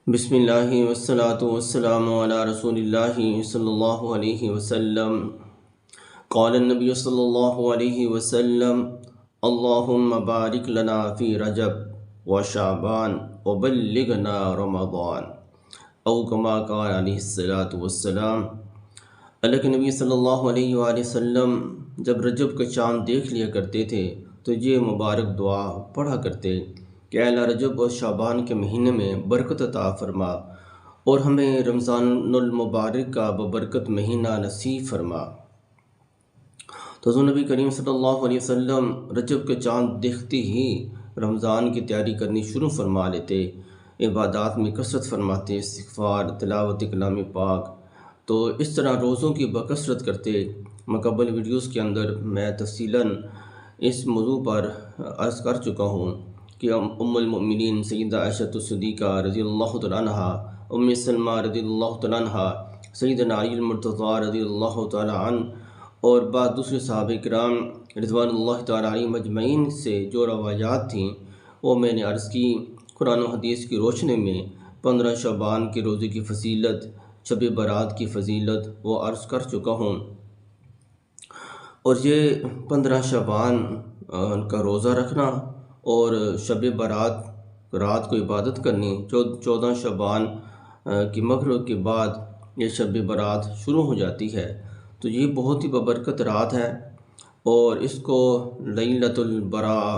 بسم اللہ والصلاة والسلام علی رسول اللہ صلی اللہ علیہ وسلم۔ قال النبی صلی اللہ علیہ وسلم: اللہم بارک لنا فی رجب و شعبان وبلغنا رمضان، او کما قال علیہ الصلاۃ والسلام۔ اللہ کے نبی صلی اللہ علیہ وآلہ وسلم جب رجب کا چاند دیکھ لیا کرتے تھے تو یہ مبارک دعا پڑھا کرتے کہ اے اللہ، رجب اور شعبان کے مہینے میں برکت عطا فرما اور ہمیں رمضان المبارک کا ببرکت مہینہ نصیب فرما۔ تو حضور نبی کریم صلی اللہ علیہ وسلم رجب کے چاند دیکھتے ہی رمضان کی تیاری کرنی شروع فرما لیتے، عبادات میں کثرت فرماتے، استغفار، تلاوت کلام پاک۔ تو اس طرح روزوں کی بکثرت کرتے۔ مقبل ویڈیوز کے اندر میں تفصیلاً اس موضوع پر عرض کر چکا ہوں کہ ام المؤمنین سیدہ عائشہ صدیقہ رضی اللہ تعالیٰ عنہا، ام سلمہ رضی اللہ تعالیٰ عنہا، سیدنا علی المرتضیٰ رضی اللہ تعالیٰ عنہ اور بعض دوسرے صحابہ کرام رضوان اللہ تعالیٰ علیہم مجمعین سے جو روایات تھیں وہ میں نے عرض کی۔ قرآن و حدیث کی روشنی میں 15 شعبان کے روزے کی فضیلت، شب برات کی فضیلت وہ عرض کر چکا ہوں، اور یہ 15 شعبان کا روزہ رکھنا اور شب برات رات کو عبادت کرنی، 14 شعبان کی مغرب کے بعد یہ شب برات شروع ہو جاتی ہے، تو یہ بہت ہی ببرکت رات ہے، اور اس کو لیلۃ البراء،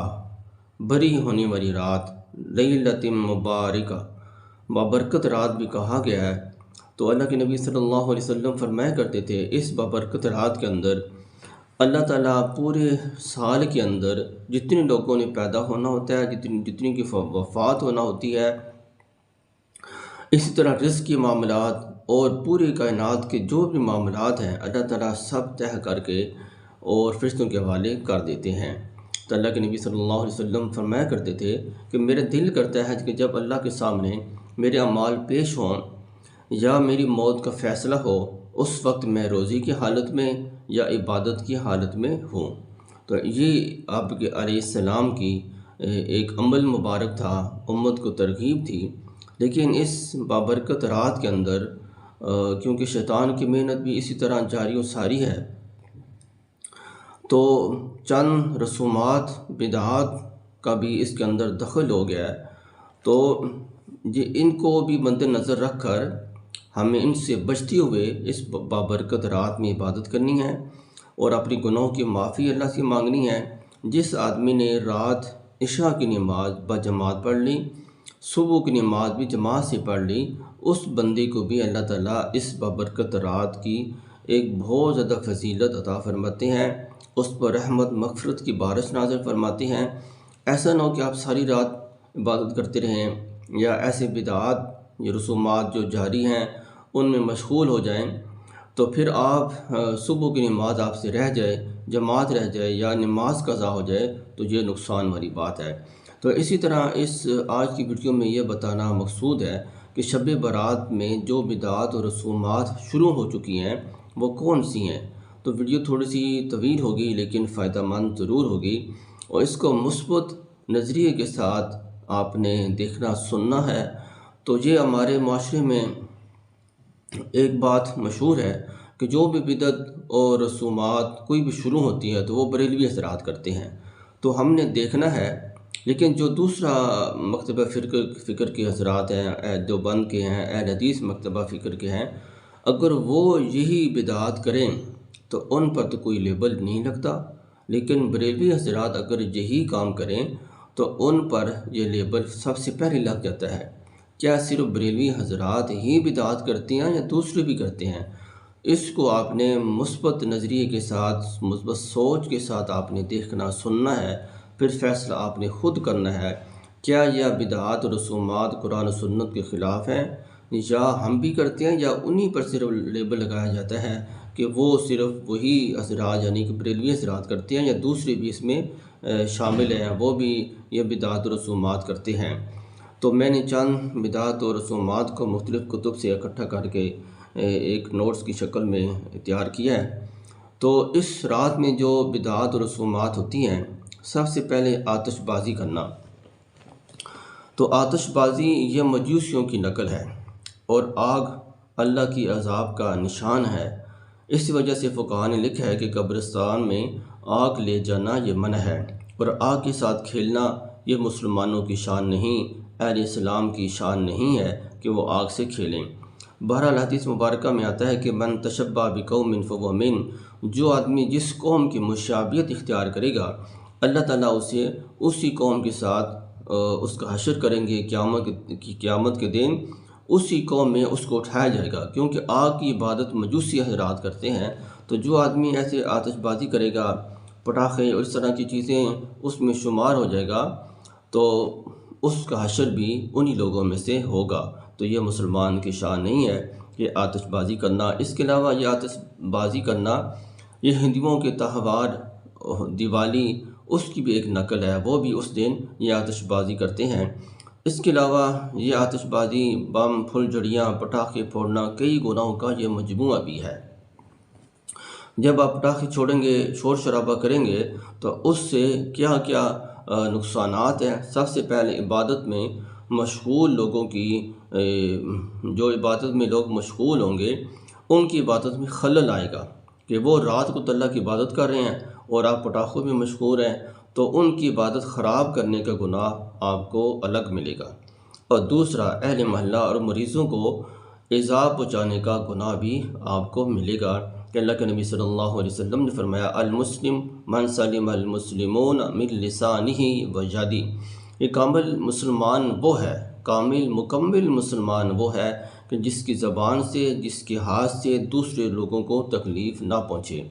بری ہونے والی رات، لیلۃ مبارکہ، بابرکت رات بھی کہا گیا ہے۔ تو اللہ کے نبی صلی اللہ علیہ وسلم فرمایا کرتے تھے اس بابرکت رات کے اندر اللہ تعالیٰ پورے سال کے اندر جتنے لوگوں نے پیدا ہونا ہوتا ہے، جتنی کی وفات ہونا ہوتی ہے، اسی طرح رزق کے معاملات اور پورے کائنات کے جو بھی معاملات ہیں اللہ تعالیٰ سب طے کر کے اور فرشتوں کے حوالے کر دیتے ہیں۔ تو اللہ کے نبی صلی اللہ علیہ وسلم فرمایا کرتے تھے کہ میرا دل کرتا ہے کہ جب اللہ کے سامنے میرے اعمال پیش ہوں یا میری موت کا فیصلہ ہو، اس وقت میں روزی کی حالت میں یا عبادت کی حالت میں ہوں۔ تو یہ آپ کے علیہ السلام کی ایک عمل مبارک تھا، امت کو ترغیب تھی۔ لیکن اس بابرکت رات کے اندر کیونکہ شیطان کی محنت بھی اسی طرح جاری و ساری ہے، تو چند رسومات بدعات کا بھی اس کے اندر دخل ہو گیا ہے، تو ان کو بھی مد نظر رکھ کر ہمیں ان سے بچتے ہوئے اس بابرکت رات میں عبادت کرنی ہے اور اپنی گناہوں کی معافی اللہ سے مانگنی ہے۔ جس آدمی نے رات عشاء کی نماز بجماعت پڑھ لی، صبح کی نماز بھی جماعت سے پڑھ لی، اس بندے کو بھی اللہ تعالیٰ اس بابرکت رات کی ایک بہت زیادہ فضیلت عطا فرماتے ہیں، اس پر رحمت مغفرت کی بارش نازل فرماتے ہیں۔ ایسا نہ ہو کہ آپ ساری رات عبادت کرتے رہیں یا ایسے بدعات یا رسومات جو جاری ہیں ان میں مشغول ہو جائیں، تو پھر آپ صبح کی نماز آپ سے رہ جائے، جماعت رہ جائے یا نماز قضا ہو جائے، تو یہ نقصان والی بات ہے۔ تو اسی طرح اس آج کی ویڈیو میں یہ بتانا مقصود ہے کہ شب برات میں جو بدعات اور رسومات شروع ہو چکی ہیں وہ کون سی ہیں۔ تو ویڈیو تھوڑی سی طویل ہوگی لیکن فائدہ مند ضرور ہوگی، اور اس کو مثبت نظریے کے ساتھ آپ نے دیکھنا سننا ہے۔ تو یہ ہمارے معاشرے میں ایک بات مشہور ہے کہ جو بھی بدعت اور رسومات کوئی بھی شروع ہوتی ہے تو وہ بریلوی حضرات کرتے ہیں، تو ہم نے دیکھنا ہے۔ لیکن جو دوسرا مکتبہ فکر کے حضرات ہیں، دیوبند کے ہیں، اہل حدیث مکتبہ فکر کے ہیں، اگر وہ یہی بدعات کریں تو ان پر تو کوئی لیبل نہیں لگتا، لیکن بریلوی حضرات اگر یہی کام کریں تو ان پر یہ لیبل سب سے پہلے لگ جاتا ہے۔ کیا صرف بریلوی حضرات ہی بدعات کرتے ہیں یا دوسرے بھی کرتے ہیں؟ اس کو آپ نے مثبت نظریے کے ساتھ، مثبت سوچ کے ساتھ آپ نے دیکھنا سننا ہے، پھر فیصلہ آپ نے خود کرنا ہے۔ کیا یہ بدعات اور رسومات قرآن و سنت کے خلاف ہیں، یا ہم بھی کرتے ہیں، یا انہی پر صرف لیبل لگایا جاتا ہے کہ وہ صرف وہی حضرات یعنی کہ بریلوی حضرات کرتے ہیں، یا دوسرے بھی اس میں شامل ہیں، وہ بھی یہ بدعات اور رسومات کرتے ہیں۔ تو میں نے چند بدعات اور رسومات کو مختلف کتب سے اکٹھا کر کے ایک نوٹس کی شکل میں تیار کیا ہے۔ تو اس رات میں جو بدعات اور رسومات ہوتی ہیں، سب سے پہلے آتش بازی کرنا۔ تو آتش بازی یہ مجوسیوں کی نقل ہے، اور آگ اللہ کی عذاب کا نشان ہے۔ اس وجہ سے فقہاء نے لکھا ہے کہ قبرستان میں آگ لے جانا یہ منع ہے، اور آگ کے ساتھ کھیلنا یہ مسلمانوں کی شان نہیں، اہل اسلام کی شان نہیں ہے کہ وہ آگ سے کھیلیں۔ بہرحال حدیث مبارکہ میں آتا ہے کہ من تشبہ بقوم فہو من، جو آدمی جس قوم کی مشابہت اختیار کرے گا اللہ تعالیٰ اسے اسی قوم کے ساتھ اس کا حشر کریں گے قیامت کے دن، اسی قوم میں اس کو اٹھایا جائے گا، کیونکہ آگ کی عبادت مجوسی حضرات کرتے ہیں۔ تو جو آدمی ایسے آتش بازی کرے گا، پٹاخے اور اس طرح کی چیزیں اس میں شمار ہو جائے گا، تو اس کا حشر بھی انہی لوگوں میں سے ہوگا۔ تو یہ مسلمان کی شان نہیں ہے کہ آتش بازی کرنا۔ اس کے علاوہ یہ آتش بازی کرنا یہ ہندوؤں کے تہوار دیوالی، اس کی بھی ایک نقل ہے، وہ بھی اس دن یہ آتش بازی کرتے ہیں۔ اس کے علاوہ یہ آتش بازی، بم، پھلجھڑیاں، پٹاخے پھوڑنا کئی گناہوں کا یہ مجموعہ بھی ہے۔ جب آپ پٹاخے چھوڑیں گے، شور شرابہ کریں گے، تو اس سے کیا کیا نقصانات ہیں۔ سب سے پہلے عبادت میں مشغول لوگوں کی جو عبادت میں لوگ مشغول ہوں گے ان کی عبادت میں خلل آئے گا، کہ وہ رات کو اللہ کی عبادت کر رہے ہیں اور آپ پٹاخوں میں مشغول ہیں، تو ان کی عبادت خراب کرنے کا گناہ آپ کو الگ ملے گا۔ اور دوسرا، اہل محلہ اور مریضوں کو ایذا پہنچانے کا گناہ بھی آپ کو ملے گا، کہ اللہ کے نبی صلی اللہ علیہ وسلم نے فرمایا المسلم من سلم المسلمون من لسانہ و یدہ، یہ کامل مسلمان وہ ہے، کامل مکمل مسلمان وہ ہے کہ جس کی زبان سے، جس کے ہاتھ سے دوسرے لوگوں کو تکلیف نہ پہنچے۔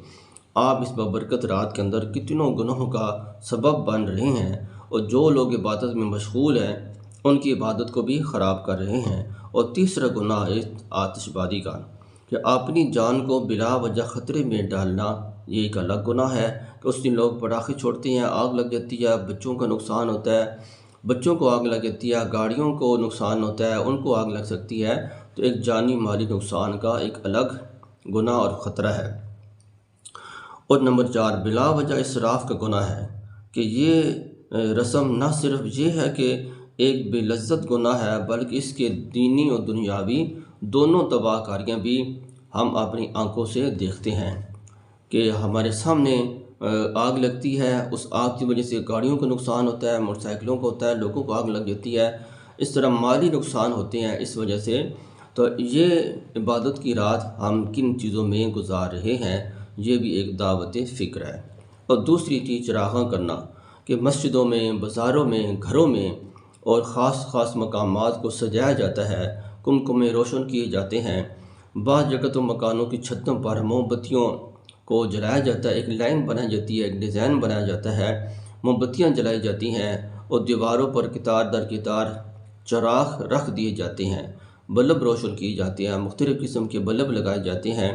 آپ اس بابرکت رات کے اندر کتنوں گناہوں کا سبب بن رہے ہیں، اور جو لوگ عبادت میں مشغول ہیں ان کی عبادت کو بھی خراب کر رہے ہیں۔ اور تیسرا گناہ ہے آتش بازی کا، کہ اپنی جان کو بلا وجہ خطرے میں ڈالنا، یہ ایک الگ گناہ ہے، کہ اس دن لوگ پٹاخے چھوڑتے ہیں، آگ لگ جاتی ہے، بچوں کا نقصان ہوتا ہے، بچوں کو آگ لگ جاتی ہے، گاڑیوں کو نقصان ہوتا ہے، ان کو آگ لگ سکتی ہے، تو ایک جانی مالی نقصان کا ایک الگ گناہ اور خطرہ ہے۔ اور نمبر 4، بلا وجہ اسراف کا گناہ ہے، کہ یہ رسم نہ صرف یہ ہے کہ ایک بے لذت گناہ ہے، بلکہ اس کے دینی اور دنیاوی دونوں تباہ کاریاں بھی ہم اپنی آنکھوں سے دیکھتے ہیں، کہ ہمارے سامنے آگ لگتی ہے، اس آگ کی وجہ سے گاڑیوں کو نقصان ہوتا ہے، موٹر سائیکلوں کو ہوتا ہے، لوگوں کو آگ لگ جاتی ہے، اس طرح مالی نقصان ہوتے ہیں اس وجہ سے۔ تو یہ عبادت کی رات ہم کن چیزوں میں گزار رہے ہیں، یہ بھی ایک دعوت فکر ہے۔ اور دوسری چیز چراغاں کرنا، کہ مسجدوں میں، بازاروں میں، گھروں میں اور خاص مقامات کو سجایا جاتا ہے، کمکمے روشن کیے جاتے ہیں، بعض جگہ تو مکانوں کی چھتوں پر موم بتیوں کو جلایا جاتا ہے، ایک لائن بنائی جاتی ہے، ایک ڈیزائن بنایا جاتا ہے، موم بتیاں جلائی جاتی ہیں، اور دیواروں پر قطار در قطار چراغ رکھ دیے جاتے ہیں، بلب روشن کیے جاتے ہیں، مختلف قسم کے بلب لگائے جاتے ہیں۔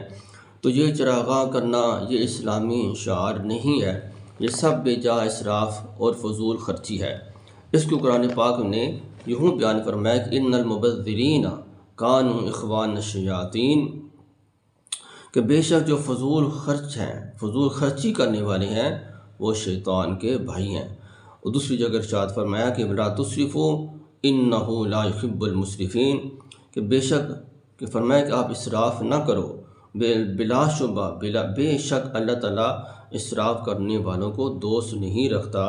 تو یہ چراغاں کرنا یہ اسلامی شعار نہیں ہے، یہ سب بے جا اسراف اور فضول خرچی ہے۔ اس کو قرآن پاک نے یوں بیان فرمایا کہ ان المبذرین کانوا اخوان الشیاطین، کہ بے شک جو فضول خرچ ہیں، فضول خرچی کرنے والے ہیں، وہ شیطان کے بھائی ہیں۔ اور دوسری جگہ ارشاد فرمایا کہ لا تسرفوا انہ لا یحب المسرفین، کہ بے شک کہ فرمایا کہ آپ اسراف نہ کرو، بلا شبہ بے شک اللہ تعالیٰ اسراف کرنے والوں کو دوست نہیں رکھتا،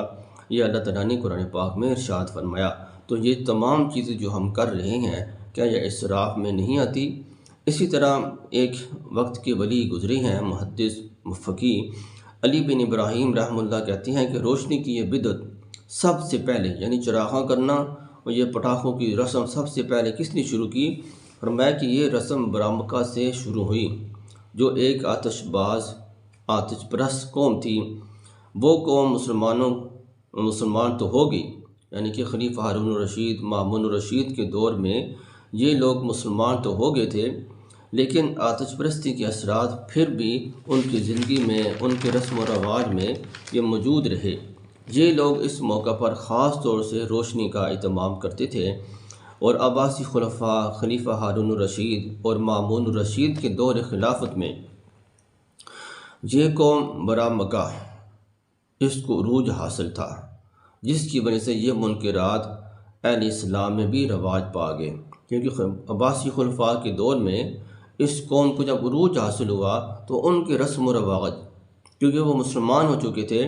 یہ اللہ تعالیٰ نے قرآن پاک میں ارشاد فرمایا۔ تو یہ تمام چیزیں جو ہم کر رہے ہیں، کیا یہ اسراف میں نہیں آتی؟ اسی طرح ایک وقت کے ولی گزرے ہیں، محدث فقیہ علی بن ابراہیم رحمہ اللہ کہتے ہیں کہ روشنی کی یہ بدعت سب سے پہلے، یعنی چراغاں کرنا اور یہ پٹاخوں کی رسم سب سے پہلے کس نے شروع کی؟ فرمایا کہ یہ رسم برامکہ سے شروع ہوئی، جو ایک آتش باز، آتش پرست قوم تھی، وہ قوم مسلمان تو ہوگی، یعنی کہ خلیفہ ہارون الرشید، مامون الرشید کے دور میں یہ لوگ مسلمان تو ہو گئے تھے، لیکن آتش پرستی کے اثرات پھر بھی ان کی زندگی میں، ان کے رسم و رواج میں یہ موجود رہے۔ یہ لوگ اس موقع پر خاص طور سے روشنی کا اہتمام کرتے تھے، اور عباسی خلیفہ ہارون الرشید اور مامون الرشید کے دور خلافت میں یہ قوم برا مکہ اس کو عروج حاصل تھا، جس کی وجہ سے یہ منکرات اہل اسلام میں بھی رواج پا گئے، کیونکہ عباسی خلفاء کے دور میں اس قوم کو جب عروج حاصل ہوا تو ان کے رسم و رواج، کیونکہ وہ مسلمان ہو چکے تھے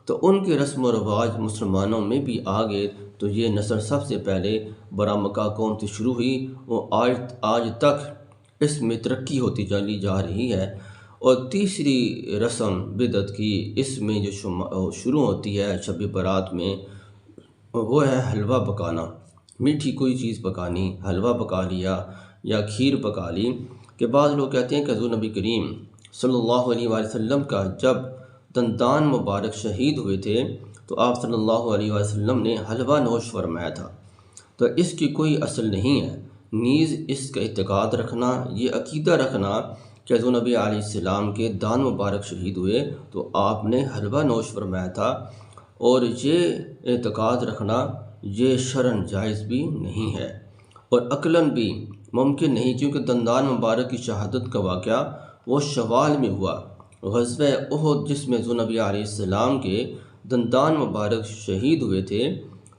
تو ان کے رسم و رواج مسلمانوں میں بھی آ گئے، تو یہ نسل سب سے پہلے برا مکہ قوم سے شروع ہوئی، وہ آج تک اس میں ترقی ہوتی چلی جا رہی ہے۔ اور تیسری رسم بدعت کی اس میں جو شروع ہوتی ہے شب برات میں، وہ ہے حلوہ پکانا، میٹھی کوئی چیز پکانی، حلوہ پکا لیا یا کھیر پکا لی۔ کہ بعض لوگ کہتے ہیں کہ حضور نبی کریم صلی اللہ علیہ وآلہ وسلم کا جب دندان مبارک شہید ہوئے تھے تو آپ صلی اللہ علیہ وسلم نے حلوہ نوش فرمایا تھا، تو اس کی کوئی اصل نہیں ہے۔ نیز اس کا اعتقاد رکھنا، یہ عقیدہ رکھنا کہ حضور نبی علیہ السلام کے دان مبارک شہید ہوئے تو آپ نے حلوہ نوش فرمایا تھا، اور یہ اعتقاد رکھنا یہ شرعاً جائز بھی نہیں ہے اور عقلاً بھی ممکن نہیں، کیونکہ دندان مبارک کی شہادت کا واقعہ وہ شوال میں ہوا، غزوہ احد جس میں حضور نبی علیہ السلام کے دندان مبارک شہید ہوئے تھے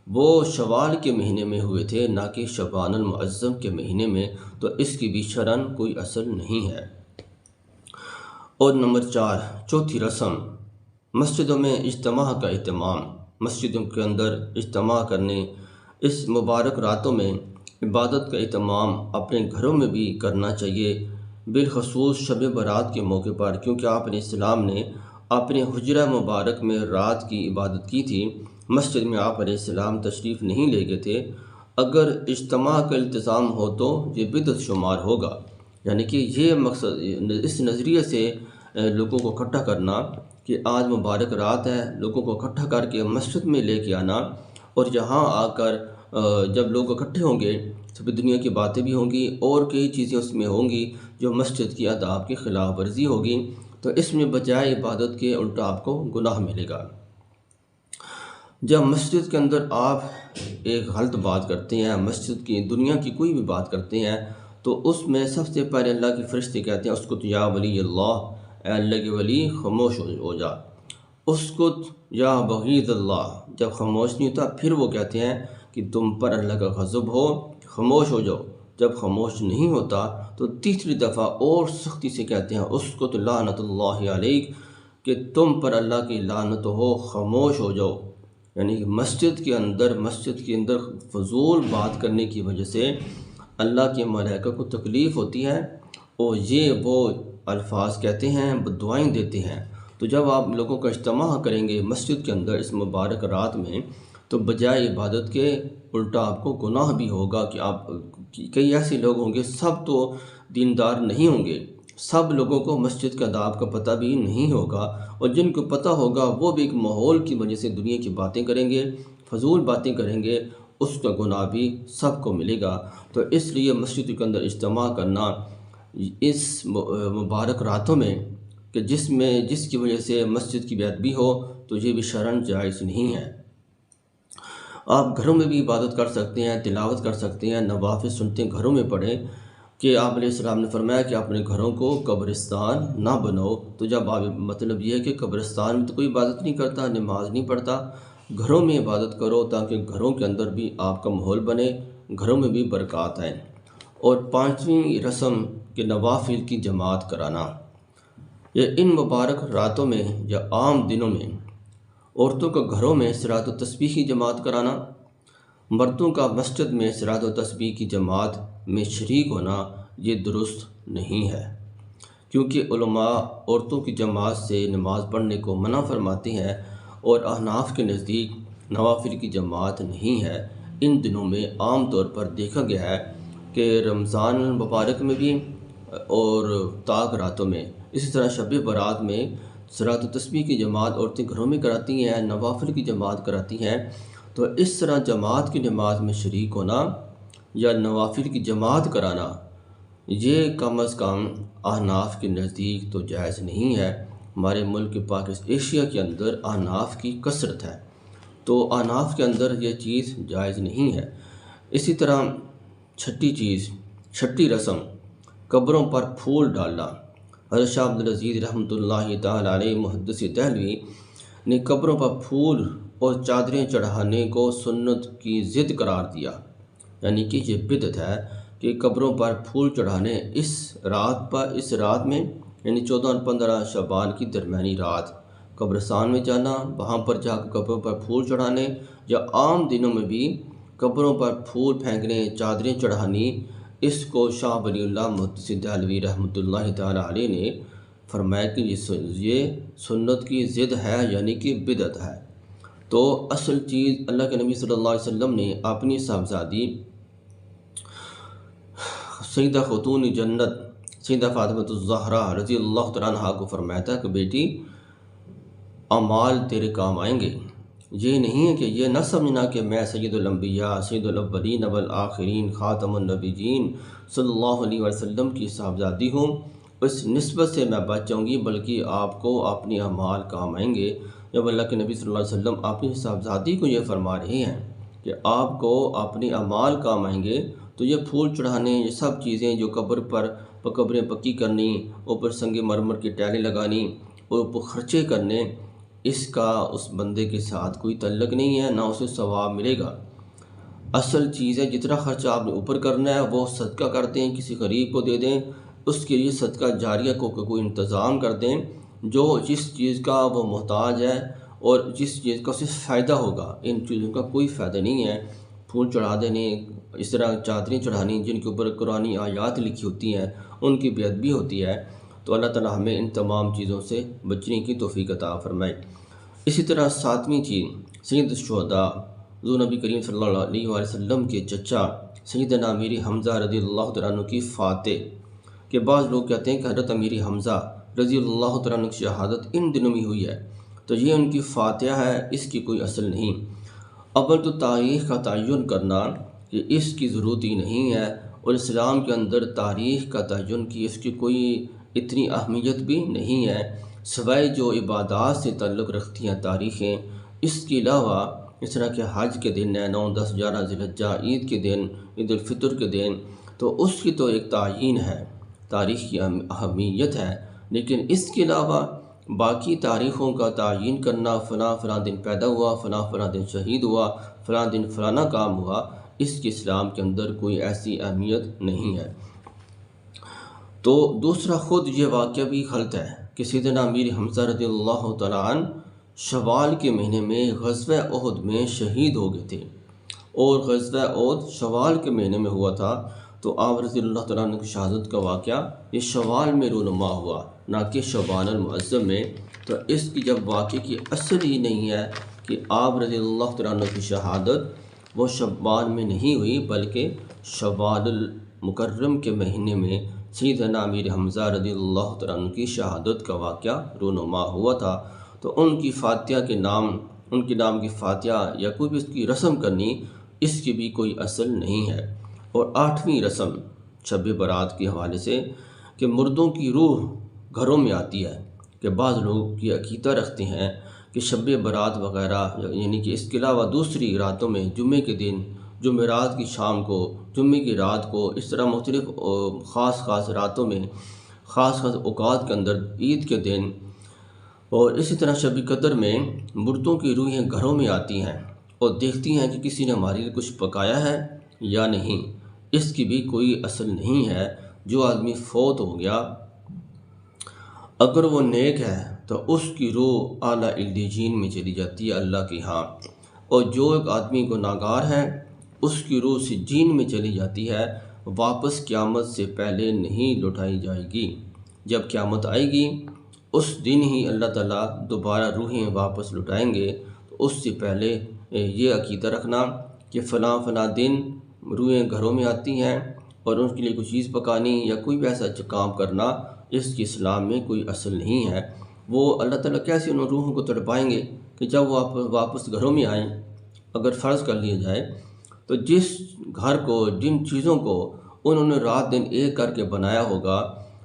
وہ شوال کے مہینے میں ہوئے تھے، نہ کہ شعبان المعظم کے مہینے میں، تو اس کی بھی شرعاً کوئی اصل نہیں ہے۔ اور نمبر 4، چوتھی رسم، مسجدوں میں اجتماع کا اہتمام۔ مسجدوں کے اندر اجتماع کرنے، اس مبارک راتوں میں عبادت کا اہتمام اپنے گھروں میں بھی کرنا چاہیے، بالخصوص شب برات کے موقع پر، کیونکہ آپ علیہ السلام نے اپنے حجرہ مبارک میں رات کی عبادت کی تھی، مسجد میں آپ علیہ السلام تشریف نہیں لے گئے تھے۔ اگر اجتماع کا التزام ہو تو یہ بدعت شمار ہوگا، یعنی کہ یہ مقصد اس نظریے سے لوگوں کو اکٹھا کرنا کہ آج مبارک رات ہے، لوگوں کو اکٹھا کر کے مسجد میں لے کے آنا، اور یہاں آ کر جب لوگ اکٹھے ہوں گے تو دنیا کی باتیں بھی ہوں گی اور کئی چیزیں اس میں ہوں گی جو مسجد کی آداب کی خلاف ورزی ہوگی، تو اس میں بجائے عبادت کے الٹا آپ کو گناہ ملے گا۔ جب مسجد کے اندر آپ ایک غلط بات کرتے ہیں، مسجد کی دنیا کی کوئی بھی بات کرتے ہیں، تو اس میں سب سے پہلے اللہ کے فرشتے کہتے ہیں اسکت یا ولی اللہ، اے اللہ کے ولی خاموش ہو جا، اسکت یا بغیض اللہ، جب خاموش نہیں ہوتا پھر وہ کہتے ہیں کہ تم پر اللہ کا غضب ہو، خاموش ہو جاؤ، جب خاموش نہیں ہوتا تو تیسری دفعہ اور سختی سے کہتے ہیں اسکت لعنت اللہ علیک، کہ تم پر اللہ کی لعنت ہو، خاموش ہو جاؤ۔ یعنی کہ مسجد کے اندر فضول بات کرنے کی وجہ سے اللہ کے ملائکہ کو تکلیف ہوتی ہے، اور یہ وہ الفاظ کہتے ہیں، بددعائیں دیتے ہیں۔ تو جب آپ لوگوں کا اجتماع کریں گے مسجد کے اندر اس مبارک رات میں، تو بجائے عبادت کے الٹا آپ کو گناہ بھی ہوگا، کہ آپ کئی ایسے لوگ ہوں گے، سب تو دیندار نہیں ہوں گے، سب لوگوں کو مسجد کے آداب کا پتہ بھی نہیں ہوگا، اور جن کو پتہ ہوگا وہ بھی ایک ماحول کی وجہ سے دنیا کی باتیں کریں گے، فضول باتیں کریں گے، اس کا گناہ بھی سب کو ملے گا۔ تو اس لیے مسجد کے اندر اجتماع کرنا اس مبارک راتوں میں کہ جس کی وجہ سے مسجد کی بے ادبی ہو، تو یہ بھی شرعاً جائز نہیں ہے۔ آپ گھروں میں بھی عبادت کر سکتے ہیں، تلاوت کر سکتے ہیں، نوافل سنتیں گھروں میں پڑھیں، کہ آپ علیہ السلام نے فرمایا کہ اپنے گھروں کو قبرستان نہ بناؤ۔ تو جب آپ مطلب یہ ہے کہ قبرستان میں تو کوئی عبادت نہیں کرتا، نماز نہیں پڑھتا، گھروں میں عبادت کرو تاکہ گھروں کے اندر بھی آپ کا ماحول بنے، گھروں میں بھی برکات آئیں۔ اور 5ویں رسم کہ نوافل کی جماعت کرانا، یہ ان مبارک راتوں میں یا عام دنوں میں عورتوں کا گھروں میں صلاۃ و تسبیح کی جماعت کرانا، مردوں کا مسجد میں صلاۃ و تسبیح کی جماعت میں شریک ہونا، یہ درست نہیں ہے، کیونکہ علماء عورتوں کی جماعت سے نماز پڑھنے کو منع فرماتے ہیں، اور احناف کے نزدیک نوافل کی جماعت نہیں ہے۔ ان دنوں میں عام طور پر دیکھا گیا ہے کہ رمضان المبارک میں بھی اور طاق راتوں میں، اسی طرح شب برات میں صلاۃ و تسبیح کی جماعت عورتیں گھروں میں کراتی ہیں، نوافل کی جماعت کراتی ہیں۔ تو اس طرح جماعت کی نماز میں شریک ہونا یا نوافل کی جماعت کرانا، یہ کم از کم احناف کے نزدیک تو جائز نہیں ہے۔ ہمارے ملک پاکستان ایشیا کے اندر احناف کی کثرت ہے، تو احناف کے اندر یہ چیز جائز نہیں ہے۔ اسی طرح چھٹی رسم، قبروں پر پھول ڈالنا۔ حضرت شاہ عبدالعزیز رحمۃ اللہ تعالی علیہ محدث دہلوی نے قبروں پر پھول اور چادریں چڑھانے کو سنت کی ضد قرار دیا، یعنی کہ یہ بدعت ہے کہ قبروں پر پھول چڑھانے اس رات میں یعنی 14 اور 15 شعبان کی درمیانی رات قبرستان میں جانا، وہاں پر جا کر قبروں پر پھول چڑھانے، یا عام دنوں میں بھی قبروں پر پھول پھینکنے، چادریں چڑھانی، اس کو شاہ ولی اللہ محدث دہلوی رحمۃ اللہ تعالی علیہ نے فرمایا کہ یہ سنت کی ضد ہے، یعنی کہ بدعت ہے۔ تو اصل چیز اللہ کے نبی صلی اللہ علیہ وسلم نے اپنی صاحبزادی سیدہ خاتون جنت سیدہ فاطمہ الزہرا رضی اللہ تعالیٰ عنہا کو فرمایا تھا کہ بیٹی اعمال تیرے کام آئیں گے، یہ نہیں ہے کہ یہ نہ سمجھنا کہ میں سید الانبیاء سید الاولین والآخرین خاتم النبیین صلی اللہ علیہ وسلم کی صاحبزادی ہوں، اس نسبت سے میں بچ جاؤں گی، بلکہ آپ کو اپنے اعمال کام آئیں گے۔ جب اللہ کے نبی صلی اللہ علیہ وسلم اپنی صاحبزادی کو یہ فرما رہے ہیں کہ آپ کو اپنے اعمال کام آئیں گے، تو یہ پھول چڑھانے، یہ سب چیزیں جو قبریں پکی کرنی، اوپر سنگ مرمر کی ٹائلیں لگانی اور اوپر خرچے کرنے، اس کا اس بندے کے ساتھ کوئی تعلق نہیں ہے، نہ اسے ثواب ملے گا۔ اصل چیز ہے جتنا خرچہ آپ نے اوپر کرنا ہے وہ صدقہ کر دیں، کسی غریب کو دے دیں، اس کے لیے صدقہ جاریہ کو کوئی انتظام کر دیں، جو جس چیز کا وہ محتاج ہے اور جس چیز کا اسے فائدہ ہوگا۔ ان چیزوں کا کوئی فائدہ نہیں ہے، پھول چڑھا دینے، اس طرح چادریں چڑھانی جن کے اوپر قرآنی آیات لکھی ہوتی ہیں، ان کی بے ادبی ہوتی ہے۔ تو اللہ تعالیٰ ہمیں ان تمام چیزوں سے بچنے کی توفیق عطا فرمائے۔ اسی طرح 7ویں چیز، سید الشہداء حضور نبی کریم صلی اللہ علیہ وسلم کے چچا سیدنا امیر حمزہ رضی اللہ تعالیٰ عنہ کی فاتح، کہ بعض لوگ کہتے ہیں کہ حضرت امیر حمزہ رضی اللہ تعالیٰ عنہ کی شہادت ان دنوں میں ہوئی ہے، تو یہ ان کی فاتحہ ہے، اس کی کوئی اصل نہیں۔ اول تو تاریخ کا تعین کرنا کہ اس کی ضرورت ہی نہیں ہے، اور اسلام کے اندر تاریخ کا تعین کی اس کی کوئی اتنی اہمیت بھی نہیں ہے، سوائے جو عبادات سے تعلق رکھتی ہیں تاریخیں۔ اس کے علاوہ اس طرح کہ حج کے دن ہے، 9، 10، 11 ذی الحجہ، عید کے دن، عید الفطر کے دن، تو اس کی تو ایک تعین ہے، تاریخ کی اہمیت ہے، لیکن اس کے علاوہ باقی تاریخوں کا تعین کرنا، فلاں فلاں دن پیدا ہوا، فلاں فلاں دن شہید ہوا، فلاں دن فلانا کام ہوا، اس کی اسلام کے اندر کوئی ایسی اہمیت نہیں ہے۔ تو دوسرا، خود یہ واقعہ بھی غلط ہے کہ سیدنا امیر حمزہ رضی اللہ تعالیٰ عنہ شوال کے مہینے میں غزوہ احد میں شہید ہو گئے تھے، اور غزوہ احد شوال کے مہینے میں ہوا تھا، تو آپ رضی اللہ تعالیٰ عنہ کی شہادت کا واقعہ یہ شوال میں رونما ہوا، نہ کہ شعبان المعظم میں۔ تو اس کی جب واقعے کی اصل ہی نہیں ہے کہ آپ رضی اللہ تعالیٰ عنہ کی شہادت وہ شعبان میں نہیں ہوئی، بلکہ شوال المکرم کے مہینے میں سیدنا امیر حمزہ رضی اللہ تعالیٰ عنہ کی شہادت کا واقعہ رونما ہوا تھا۔ تو ان کی فاتحہ کے نام، ان کے نام کی فاتحہ یا کوئی بھی اس کی رسم کرنی، اس کی بھی کوئی اصل نہیں ہے۔ اور 8ویں رسم شب برات کے حوالے سے کہ مردوں کی روح گھروں میں آتی ہے، کہ بعض لوگ یہ عقیدہ رکھتے ہیں کہ شب برات وغیرہ، یعنی کہ اس کے علاوہ دوسری راتوں میں، جمعے کے دن، جمعرات کی شام کو، جمعے کی رات کو، اس طرح مختلف خاص راتوں میں، خاص اوقات کے اندر، عید کے دن، اور اسی طرح شب قدر میں مردوں کی روحیں گھروں میں آتی ہیں اور دیکھتی ہیں کہ کسی نے ہمارے لیے کچھ پکایا ہے یا نہیں۔ اس کی بھی کوئی اصل نہیں ہے۔ جو آدمی فوت ہو گیا اگر وہ نیک ہے تو اس کی روح اعلیٰ علیین میں چلی جاتی ہے اللہ کے ہاں، اور جو ایک آدمی گناہگار ہے اس کی روح سجین میں چلی جاتی ہے، واپس قیامت سے پہلے نہیں لوٹائی جائے گی۔ جب قیامت آئے گی اس دن ہی اللہ تعالیٰ دوبارہ روحیں واپس لٹائیں گے۔ تو اس سے پہلے یہ عقیدہ رکھنا کہ فلاں فلاں دن روحیں گھروں میں آتی ہیں اور ان کے لیے کوئی چیز پکانی یا کوئی بھی ایسا کام کرنا، اس کی اسلام میں کوئی اصل نہیں ہے۔ وہ اللہ تعالیٰ کیسے ان روحوں کو تڑپائیں گے کہ جب وہ واپس گھروں میں آئیں؟ اگر فرض کر لیا جائے تو جس گھر کو، جن چیزوں کو انہوں نے رات دن ایک کر کے بنایا ہوگا،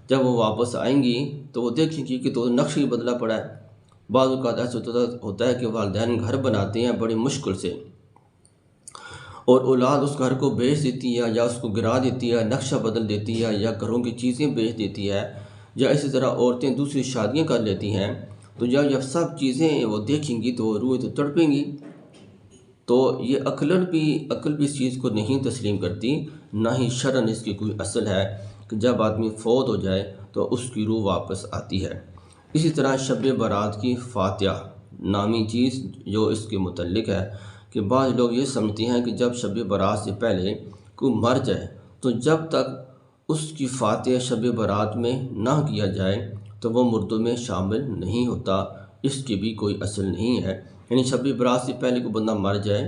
جب وہ واپس آئیں گی تو وہ دیکھیں گی کہ تو نقش ہی بدلا پڑا ہے۔ بعض اوقات ایسا ہوتا ہے کہ والدین گھر بناتے ہیں بڑی مشکل سے، اور اولاد اس گھر کو بیچ دیتی ہے یا اس کو گرا دیتی ہے، نقشہ بدل دیتی ہے، یا گھروں کی چیزیں بیچ دیتی ہے، یا اسی طرح عورتیں دوسری شادیاں کر لیتی ہیں۔ تو جب سب چیزیں وہ دیکھیں گی تو وہ روح تو تڑپیں گی۔ تو یہ عقل بھی اس چیز کو نہیں تسلیم کرتی، نہ ہی شرعاً اس کی کوئی اصل ہے کہ جب آدمی فوت ہو جائے تو اس کی روح واپس آتی ہے۔ اسی طرح شب برات کی فاتحہ نامی چیز جو اس کے متعلق ہے کہ بعض لوگ یہ سمجھتے ہیں کہ جب شب برات سے پہلے کوئی مر جائے تو جب تک اس کی فاتحہ شب برات میں نہ کیا جائے تو وہ مردوں میں شامل نہیں ہوتا۔ اس کی بھی کوئی اصل نہیں ہے، یعنی شب برات سے پہلے کوئی بندہ مر جائے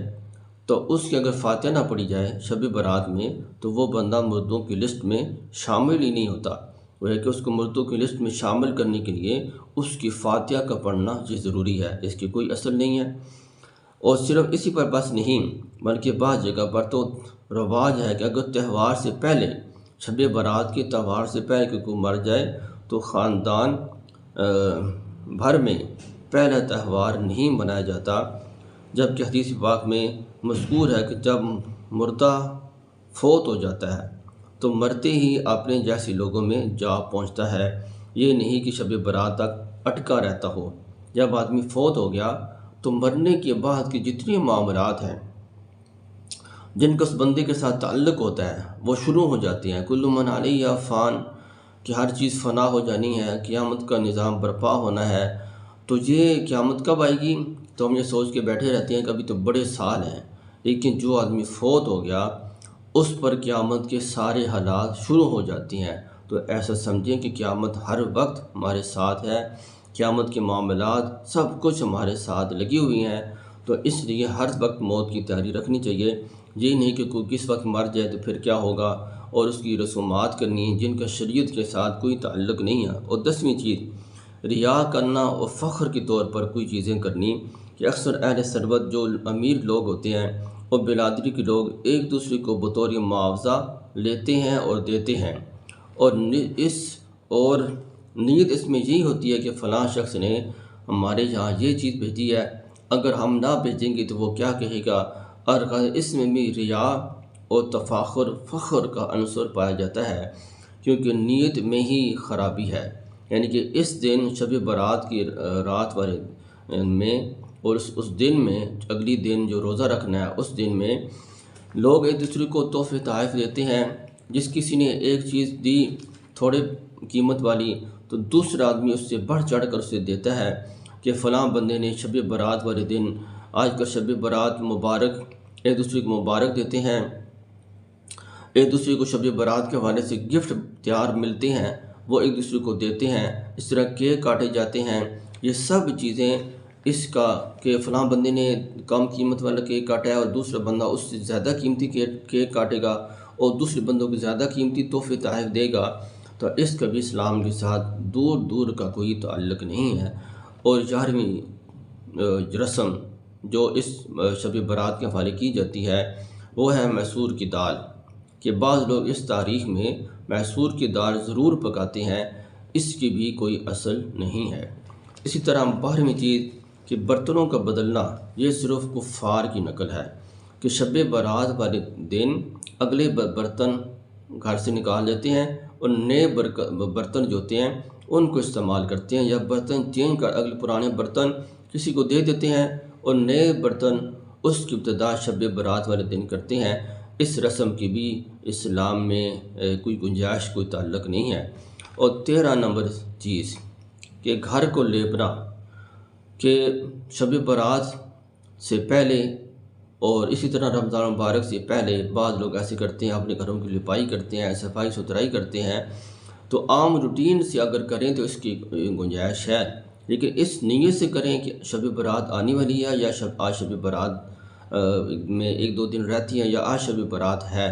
تو اس کی اگر فاتحہ نہ پڑھی جائے شب برات میں تو وہ بندہ مردوں کی لسٹ میں شامل ہی نہیں ہوتا۔ وہ ہے کہ اس کو مردوں کی لسٹ میں شامل کرنے کے لیے اس کی فاتحہ کا پڑھنا یہ ضروری ہے، اس کی کوئی اصل نہیں ہے۔ اور صرف اسی پر بس نہیں، بلکہ بعض جگہ پر تو رواج ہے کہ اگر تہوار سے پہلے شب برات کے تہوار سے پہلے کوئی مر جائے تو خاندان بھر میں پہلا تہوار نہیں منایا جاتا، جبکہ حدیث پاک میں مذکور ہے کہ جب مردہ فوت ہو جاتا ہے تو مرتے ہی اپنے جیسے لوگوں میں جا پہنچتا ہے، یہ نہیں کہ شب برات تک اٹکا رہتا ہو۔ جب آدمی فوت ہو گیا تو مرنے کے بعد کے جتنے معاملات ہیں جن کا اس بندے کے ساتھ تعلق ہوتا ہے وہ شروع ہو جاتے ہیں۔ کل من علیہ فان، کہ ہر چیز فنا ہو جانی ہے، قیامت کا نظام برپا ہونا ہے۔ تو یہ قیامت کب آئے گی تو ہم یہ سوچ کے بیٹھے رہتے ہیں کہ ابھی تو بڑے سال ہیں، لیکن جو آدمی فوت ہو گیا اس پر قیامت کے سارے حالات شروع ہو جاتے ہیں۔ تو ایسا سمجھیں کہ قیامت ہر وقت ہمارے ساتھ ہے، قیامت کے معاملات سب کچھ ہمارے ساتھ لگی ہوئی ہیں۔ تو اس لیے ہر وقت موت کی تیاری رکھنی چاہیے، یہ نہیں کہ کوئی کس وقت مر جائے تو پھر کیا ہوگا، اور اس کی رسومات کرنی جن کا شریعت کے ساتھ کوئی تعلق نہیں ہے۔ اور 10ویں چیز ریا کرنا اور فخر کے طور پر کوئی چیزیں کرنی، کہ اکثر اہل ثروت جو امیر لوگ ہوتے ہیں اور برادری کے لوگ ایک دوسرے کو بطور معاوضہ لیتے ہیں اور دیتے ہیں، اور نیت اس میں یہی ہوتی ہے کہ فلاں شخص نے ہمارے یہاں یہ چیز بھیجی ہے، اگر ہم نہ بھیجیں گے تو وہ کیا کہے گا، اور اس میں بھی ریا اور تفاخر فخر کا عنصر پایا جاتا ہے، کیونکہ نیت میں ہی خرابی ہے۔ یعنی کہ اس دن شب برات کی رات والے میں اور اس دن میں اگلی دن جو روزہ رکھنا ہے اس دن میں لوگ ایک دوسرے کو تحفے تحائف دیتے ہیں۔ جس کسی نے ایک چیز دی تھوڑے قیمت والی تو دوسرا آدمی اس سے بڑھ چڑھ کر اسے دیتا ہے کہ فلاں بندے نے شب برات والے دن، آج کا شب برات مبارک، ایک دوسرے کو مبارک دیتے ہیں، ایک دوسرے کو شب برات کے حوالے سے گفٹ تیار ملتے ہیں وہ ایک دوسرے کو دیتے ہیں، اس طرح کیک کاٹے جاتے ہیں۔ یہ سب چیزیں اس کا کہ فلاں بندے نے کم قیمت والا کیک کاٹا ہے اور دوسرا بندہ اس سے زیادہ قیمتی کیک کاٹے گا اور دوسرے بندوں کو زیادہ قیمتی تحفے تحائف دے گا، تو اس کا بھی اسلام کے ساتھ دور دور کا کوئی تعلق نہیں ہے۔ اور 11ویں رسم جو اس شب برات کے حوالے کی جاتی ہے وہ ہے مسور کی دال، کہ بعض لوگ اس تاریخ میں مسور کی دال ضرور پکاتے ہیں، اس کی بھی کوئی اصل نہیں ہے۔ اسی طرح 12ویں چیز کہ برتنوں کا بدلنا، یہ صرف کفار کی نقل ہے، کہ شب برات والے دن اگلے برتن گھر سے نکال لیتے ہیں اور نئے برتن جو ہوتے ہیں ان کو استعمال کرتے ہیں، یا برتن چینج کر اگلے پرانے برتن کسی کو دے دیتے ہیں اور نئے برتن اس کی ابتدا شب برات والے دن کرتے ہیں۔ اس رسم کی بھی اسلام میں کوئی گنجائش، کوئی تعلق نہیں ہے۔ اور 13 نمبر چیز کہ گھر کو لیپنا، کہ شب برات سے پہلے اور اسی طرح رمضان مبارک سے پہلے بعض لوگ ایسے کرتے ہیں، اپنے گھروں کی لپائی کرتے ہیں، صفائی ستھرائی کرتے ہیں، تو عام روٹین سے اگر کریں تو اس کی گنجائش ہے، لیکن اس نیت سے کریں کہ شب برات آنے والی ہے یا آج شب برات میں 1-2 دن رہتی ہیں یا آج شب برات ہے،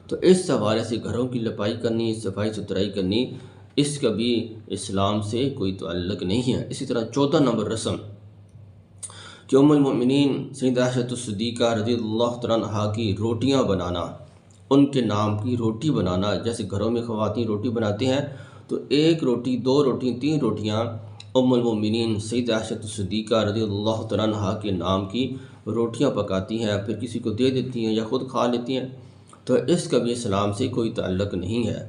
تو اس حوالے سے گھروں کی لپائی کرنی، صفائی ستھرائی کرنی، اس کا بھی اسلام سے کوئی تعلق نہیں ہے۔ اسی طرح 14 نمبر رسم کہ ام المؤمنین سیدہ عائشہ صدیقہ رضی اللہ تعالیٰ عنہا کی روٹیاں بنانا، ان کے نام کی روٹی بنانا، جیسے گھروں میں خواتین روٹی بناتے ہیں تو 1 روٹی 2 روٹی 3 روٹیاں ام المؤمنین سیدہ عائشہ صدیقہ رضی اللہ تعالیٰ عنہا کے نام کی روٹیاں پکاتی ہیں، پھر کسی کو دے دیتی ہیں یا خود کھا لیتی ہیں، تو اس کا بھی اسلام سے کوئی تعلق نہیں ہے۔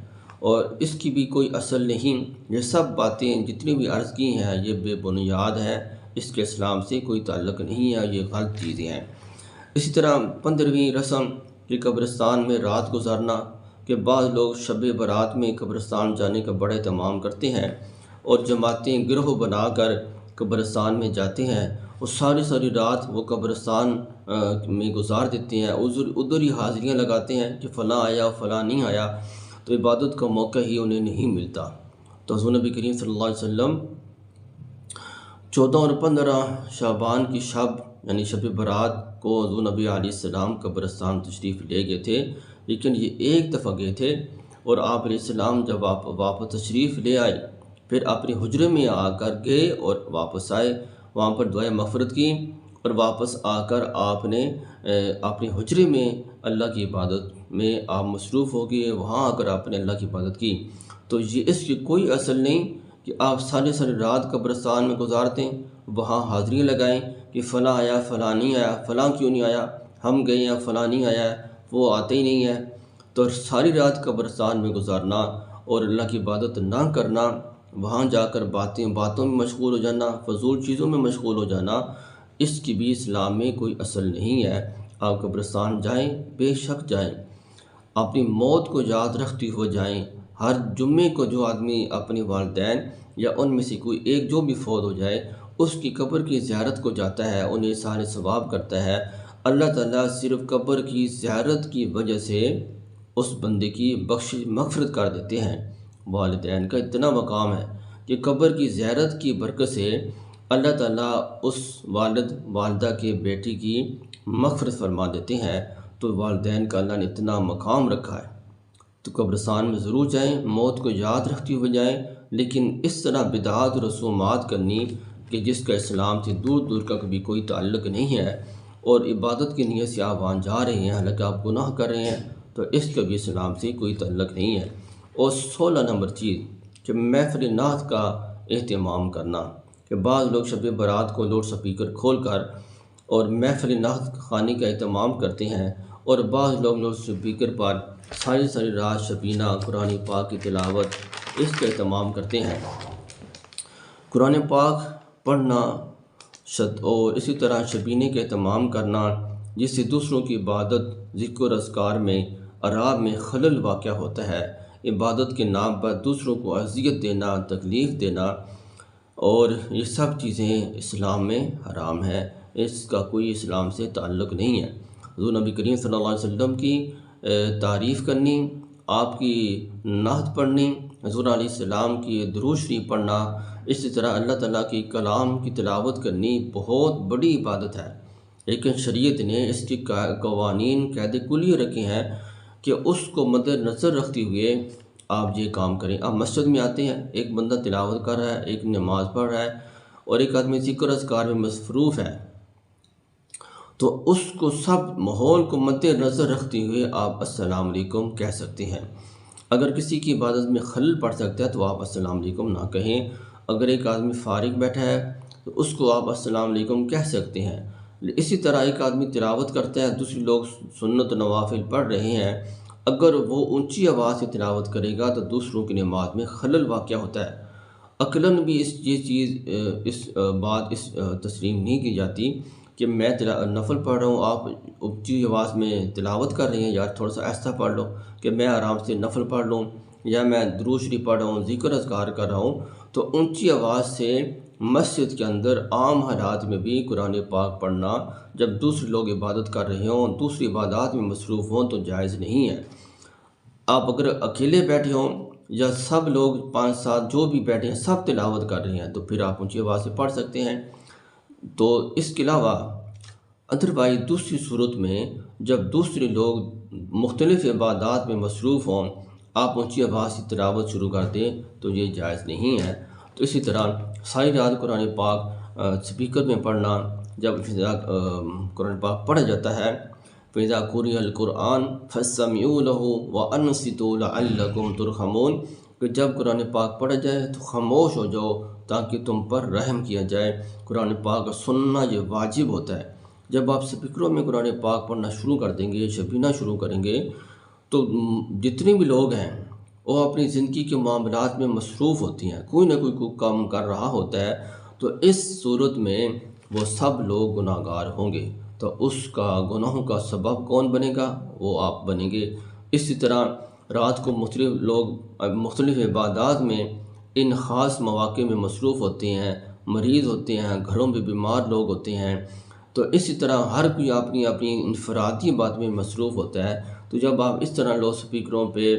اور اس کی بھی کوئی اصل نہیں۔ یہ سب باتیں جتنی بھی عرض کی ہیں یہ بے بنیاد ہے، اس کے اسلام سے کوئی تعلق نہیں ہے، یہ غلط چیزیں ہیں۔ اسی طرح 15ویں رسم کہ قبرستان میں رات گزارنا، کہ بعض لوگ شب برات میں قبرستان جانے کا بڑا اہتمام کرتے ہیں اور جماعتیں گروہ بنا کر قبرستان میں جاتے ہیں، وہ ساری رات وہ قبرستان میں گزار دیتے ہیں، ادھر ہی حاضریاں لگاتے ہیں کہ فلاں آیا فلاں نہیں آیا، تو عبادت کا موقع ہی انہیں نہیں ملتا۔ تو حضور نبی کریم صلی اللہ علیہ وسلم 14 اور 15 شعبان کی شب یعنی شب برات کو حضور نبی علیہ السلام قبرستان تشریف لے گئے تھے، لیکن یہ ایک دفعہ گئے تھے، اور آپ علیہ السلام جب آپ واپس تشریف لے آئے پھر اپنے حجرے میں آ کر گئے اور واپس آئے، وہاں پر دعائے مغفرت کی، اور واپس آ کر آپ نے اپنے حجرے میں اللہ کی عبادت میں آپ مصروف ہو گئے، وہاں آ کر آپ نے اللہ کی عبادت کی۔ تو یہ اس کی کوئی اصل نہیں کہ آپ ساری رات قبرستان میں گزارتے ہیں، وہاں حاضریاں لگائیں کہ فلاں آیا فلاں نہیں آیا، فلاں کیوں نہیں آیا، ہم گئے ہیں فلاں نہیں آیا ہے، وہ آتے ہی نہیں ہے۔ تو ساری رات قبرستان میں گزارنا اور اللہ کی عبادت نہ کرنا، وہاں جا کر باتوں میں مشغول ہو جانا، فضول چیزوں میں مشغول ہو جانا، اس کی بھی اسلام میں کوئی اصل نہیں ہے۔ آپ قبرستان جائیں، بے شک جائیں، اپنی موت کو یاد رکھتے ہوئے جائیں۔ ہر جمعے کو جو آدمی اپنے والدین یا ان میں سے کوئی ایک جو بھی فوت ہو جائے اس کی قبر کی زیارت کو جاتا ہے، انہیں سارے ثواب کرتا ہے۔ اللہ تعالیٰ صرف قبر کی زیارت کی وجہ سے اس بندے کی بخشش مغفرت کر دیتے ہیں۔ والدین کا اتنا مقام ہے کہ قبر کی زیارت کی برکت سے اللہ تعالیٰ اس والد والدہ کے بیٹی کی مغفرت فرما دیتے ہیں۔ تو والدین کا اللہ نے اتنا مقام رکھا ہے، تو قبرستان میں ضرور جائیں، موت کو یاد رکھتے ہوئے جائیں، لیکن اس طرح بدعات و رسومات کرنی کہ جس کا اسلام سے دور دور کا کبھی کوئی تعلق نہیں ہے، اور عبادت کی نیت سے آپ وہاں جا رہے ہیں حالانکہ آپ گناہ کر رہے ہیں، تو اس کا بھی اسلام سے کوئی تعلق نہیں ہے۔ اور 16 نمبر چیز کہ محفل نعت کا اہتمام کرنا، کہ بعض لوگ شب برات کو لاؤڈ سپیکر کھول کر اور محفل نعت خوانی کا اہتمام کرتے ہیں، اور بعض لوگ لاؤڈ سپیکر پر ساری رات شبینہ قرآن پاک کی تلاوت اس کا اہتمام کرتے ہیں۔ قرآن پاک پڑھنا اور اسی طرح شبینے کا اہتمام کرنا، جس سے دوسروں کی عبادت ذکر و اذکار میں آرام میں خلل واقع ہوتا ہے۔ عبادت کے نام پر دوسروں کو اذیت دینا، تکلیف دینا، اور یہ سب چیزیں اسلام میں حرام ہے، اس کا کوئی اسلام سے تعلق نہیں ہے۔ حضور نبی کریم صلی اللہ علیہ وسلم کی تعریف کرنی، آپ کی نعت پڑھنی، حضور علیہ السلام کی درود شریف پڑھنا، اسی طرح اللہ تعالیٰ کی کلام کی تلاوت کرنی بہت بڑی عبادت ہے، لیکن شریعت نے اس کی قوانین قید کلیہ رکھے ہیں کہ اس کو مد نظر رکھتے ہوئے آپ یہ کام کریں۔ آپ مسجد میں آتے ہیں، ایک بندہ تلاوت کر رہا ہے، ایک نماز پڑھ رہا ہے، اور ایک آدمی ذکر اذکار میں مصروف ہے، تو اس کو سب ماحول کو مد نظر رکھتے ہوئے آپ السلام علیکم کہہ سکتے ہیں۔ اگر کسی کی عبادت میں خلل پڑ سکتا ہے تو آپ السلام علیکم نہ کہیں۔ اگر ایک آدمی فارغ بیٹھا ہے تو اس کو آپ السلام علیکم کہہ سکتے ہیں۔ اسی طرح ایک آدمی تلاوت کرتا ہے، دوسرے لوگ سنت و نوافل پڑھ رہے ہیں، اگر وہ اونچی آواز سے تلاوت کرے گا تو دوسروں کی نماز میں خلل واقع ہوتا ہے۔ عقلاً بھی اس بات تسلیم نہیں کی جاتی کہ میں نفل پڑھ رہا ہوں، آپ اونچی آواز میں تلاوت کر رہے ہیں، یار تھوڑا سا ایسا پڑھ لو، کہ میں آرام سے نفل پڑھ لوں، یا میں درود شریف پڑھ رہا ہوں، ذکر اذکار کر رہا ہوں، تو اونچی آواز سے مسجد کے اندر عام حالات میں بھی قرآن پاک پڑھنا جب دوسرے لوگ عبادت کر رہے ہوں، دوسری عبادات میں مصروف ہوں، تو جائز نہیں ہے۔ آپ اگر اکیلے بیٹھے ہوں یا سب لوگ 5-7 جو بھی بیٹھے ہیں سب تلاوت کر رہے ہیں تو پھر آپ اونچی آواز سے پڑھ سکتے ہیں۔ تو اس کے علاوہ ادروائز دوسری صورت میں جب دوسرے لوگ مختلف عبادات میں مصروف ہوں، آپ اونچی آواز سے تلاوت شروع کر دیں تو یہ جائز نہیں ہے۔ تو اسی طرح ساری رات قرآن پاک سپیکر میں پڑھنا، جب قرآن پاک پڑھا جاتا ہے فَإِذَا قُرِئَ الْقُرْآنُ فَاسْتَمِعُوا لَهُ وَأَنصِتُوا لَعَلَّكُمْ تُرْحَمُونَ، کہ جب قرآن پاک پڑھا جائے تو خاموش ہو جاؤ تاکہ تم پر رحم کیا جائے۔ قرآن پاک کا سننا یہ واجب ہوتا ہے۔ جب آپ سپیکروں میں قرآن پاک پڑھنا شروع کر دیں گے، شبینہ شروع کریں گے، تو جتنے بھی لوگ ہیں وہ اپنی زندگی کے معاملات میں مصروف ہوتی ہیں، کوئی نہ کوئی کام کر رہا ہوتا ہے، تو اس صورت میں وہ سب لوگ گناہ گار ہوں گے، تو اس کا گناہوں کا سبب کون بنے گا؟ وہ آپ بنیں گے۔ اسی طرح رات کو مختلف لوگ مختلف عبادات میں ان خاص مواقع میں مصروف ہوتے ہیں، مریض ہوتے ہیں، گھروں میں بیمار لوگ ہوتے ہیں، تو اسی طرح ہر کوئی اپنی اپنی انفرادی بات میں مصروف ہوتا ہے۔ تو جب آپ اس طرح لاؤڈ اسپیکروں پہ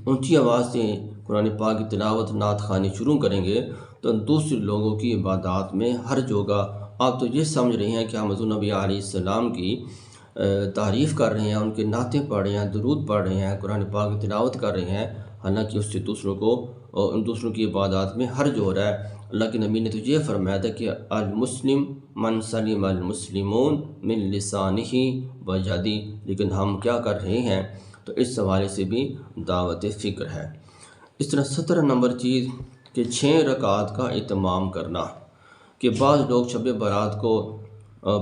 اونچی آواز سے قرآن پاک کی تلاوت نعت خوانی شروع کریں گے تو دوسرے لوگوں کی عبادات میں حرج ہوگا۔ آپ تو یہ سمجھ رہے ہیں کہ ہم حضور نبی علیہ السلام کی تعریف کر رہے ہیں، ان کے نعتیں پڑھ رہے ہیں، درود پڑھ رہے ہیں، قرآن پاک کی تلاوت کر رہے ہیں، حالانکہ اس سے دوسروں کی عبادات میں حرج ہو رہا ہے۔ اللہ کے نبی نے تو یہ فرمایا تھا کہ المسلم من سلم المسلمون من لسانہ و یدہ، لیکن ہم کیا کر رہے ہیں؟ تو اس حوالے سے بھی دعوت فکر ہے۔ اس طرح 17 نمبر چیز کہ 6 رکعات کا اہتمام کرنا، کہ بعض لوگ شب برات کو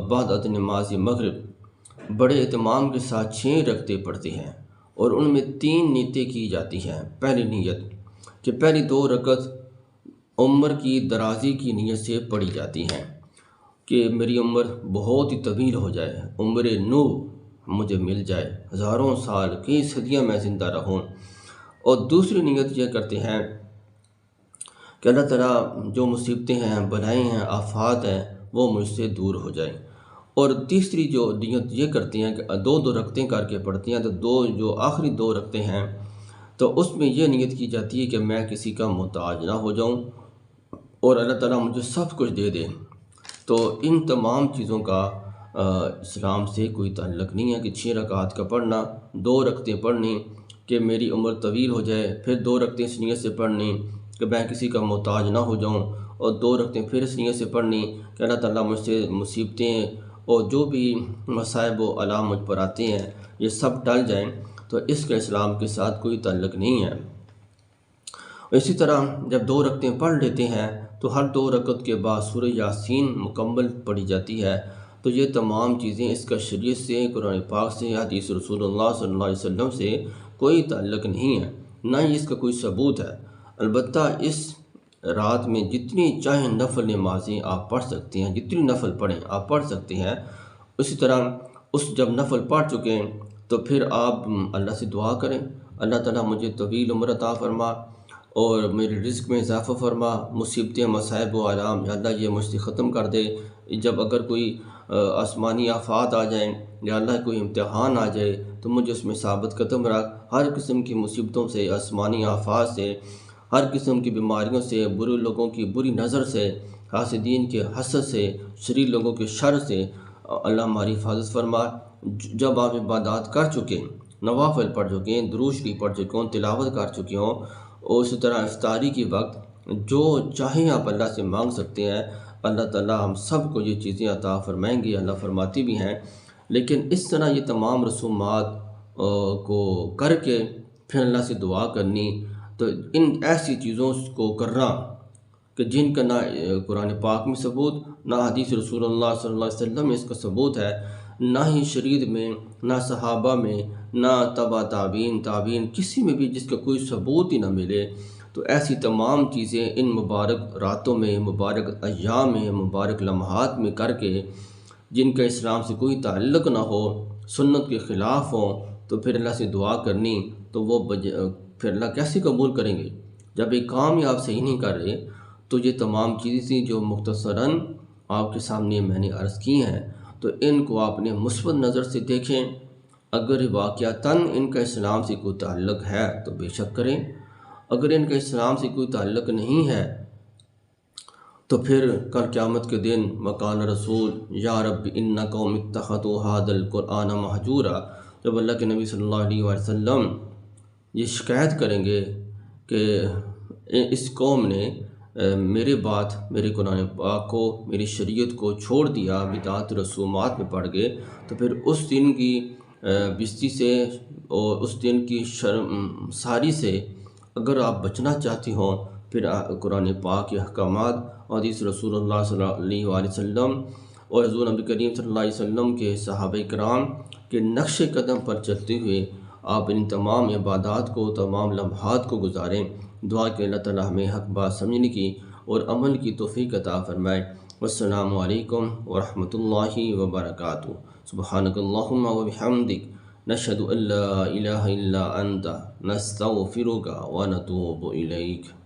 بعد از نماز مغرب بڑے اہتمام کے ساتھ 6 رکعتیں پڑھتے ہیں، اور ان میں 3 نیتیں کی جاتی ہیں۔ پہلی نیت کہ پہلی 2 رکعت عمر کی درازی کی نیت سے پڑھی جاتی ہیں، کہ میری عمر بہت ہی طویل ہو جائے، عمر نو مجھے مل جائے، ہزاروں سال کئی صدیاں میں زندہ رہوں۔ اور دوسری نیت یہ کرتے ہیں کہ اللہ تعالیٰ جو مصیبتیں ہیں، بلائیں ہیں، آفات ہیں، وہ مجھ سے دور ہو جائیں۔ اور تیسری جو نیت یہ کرتے ہیں کہ 2 رکعتیں کر کے پڑھتے ہیں، تو جو آخری 2 رکعتیں ہیں تو اس میں یہ نیت کی جاتی ہے کہ میں کسی کا محتاج نہ ہو جاؤں اور اللہ تعالیٰ مجھے سب کچھ دے دے۔ تو ان تمام چیزوں کا اسلام سے کوئی تعلق نہیں ہے، کہ 6 رکعات کا پڑھنا، 2 رکعتیں پڑھنی کہ میری عمر طویل ہو جائے، پھر 2 رکعتیں اس نیت سے پڑھنی کہ میں کسی کا محتاج نہ ہو جاؤں، اور 2 رکعتیں پھر اس نیت سے پڑھنی کہ اللہ تعالیٰ مجھ سے مصیبتیں اور جو بھی مصائب و آلام مجھ پر آتے ہیں یہ سب ٹل جائیں۔ تو اس کا اسلام کے ساتھ کوئی تعلق نہیں ہے۔ اسی طرح جب 2 رکعتیں پڑھ لیتے ہیں تو ہر 2 رکعت کے بعد سورہ یاسین مکمل پڑھی جاتی ہے۔ تو یہ تمام چیزیں اس کا شریعت سے، قرآن پاک سے، حدیث رسول اللہ صلی اللہ علیہ وسلم سے کوئی تعلق نہیں ہے، نہ ہی اس کا کوئی ثبوت ہے۔ البتہ اس رات میں جتنی چاہیں نفل نمازیں آپ پڑھ سکتے ہیں، جتنی نفل پڑھیں آپ پڑھ سکتے ہیں۔ اسی طرح جب نفل پڑھ چکیں تو پھر آپ اللہ سے دعا کریں، اللہ تعالیٰ مجھے طویل عمر عطا فرما اور میرے رزق میں اضافہ فرما، مصیبتیں، مصائب و آلام یا اللہ یہ مجھ سے ختم کر دے۔ جب اگر کوئی آسمانی آفات آ جائیں یا اللہ کوئی امتحان آ جائے تو مجھے اس میں ثابت قدم رکھ، ہر قسم کی مصیبتوں سے، آسمانی آفات سے، ہر قسم کی بیماریوں سے، برے لوگوں کی بری نظر سے، حاسدین کے حسد سے، شریر لوگوں کے شر سے اللہ ہماری حفاظت فرما۔ جب آپ عبادات کر چکے، نوافل پڑھ چکے، درود شریف پڑھ چکے ہوں، تلاوت کر چکے ہوں، اور اسی طرح افطاری کے وقت جو چاہیں آپ اللہ سے مانگ سکتے ہیں، اللہ تعالیٰ ہم سب کو یہ چیزیں عطا فرمائیں گے، اللہ فرماتی بھی ہیں۔ لیکن اس طرح یہ تمام رسومات کو کر کے پھر اللہ سے دعا کرنی، تو ان ایسی چیزوں کو کرنا کہ جن کا نہ قرآن پاک میں ثبوت، نہ حدیث رسول اللہ صلی اللہ علیہ وسلم میں اس کا ثبوت ہے، نہ ہی شریعت میں، نہ صحابہ میں، نہ تبع تابعین کسی میں بھی جس کا کوئی ثبوت ہی نہ ملے، تو ایسی تمام چیزیں ان مبارک راتوں میں، مبارک ایام میں، مبارک لمحات میں کر کے جن کا اسلام سے کوئی تعلق نہ ہو، سنت کے خلاف ہوں، تو پھر اللہ سے دعا کرنی تو وہ پھر اللہ کیسے قبول کریں گے؟ جب ایک کام ہی آپ صحیح نہیں کر رہے، تو یہ تمام چیزیں تھیں جو مختصراً آپ کے سامنے میں نے عرض کی ہیں، تو ان کو آپ نے مثبت نظر سے دیکھیں۔ اگر واقعتاً ان کا اسلام سے کوئی تعلق ہے تو بے شک کریں، اگر ان کا اسلام سے کوئی تعلق نہیں ہے تو پھر کل قیامت کے دن وقال رسول یا رب ان قوم اتخذوا ھذا القرآن مہجورا، جب اللہ کے نبی صلی اللہ علیہ وسلم یہ شکایت کریں گے کہ اس قوم نے میرے قرآن پاک کو، میری شریعت کو چھوڑ دیا، بدعات رسومات میں پڑ گئے، تو پھر اس دن کی بستی سے اور اس دن کی ساری سے اگر آپ بچنا چاہتے ہوں، پھر قرآن پاک کے احکامات، حدیث رسول اللہ صلی اللہ علیہ وسلم اور حضور نبی کریم صلی اللہ علیہ وسلم کے صحابہ کرام کے نقش قدم پر چلتے ہوئے آپ ان تمام عبادات کو، تمام لمحات کو گزاریں۔ دعا کہ اللہ تعالیٰ ہمیں حق بات سمجھنے کی اور عمل کی توفیق عطا فرمائے۔ والسلام علیکم ورحمۃ اللہ وبرکاتہ۔ سبحانک اللہم وبحمدک، نشہد ان لا الہ الا انت، نستغفرک ونتوب الیک۔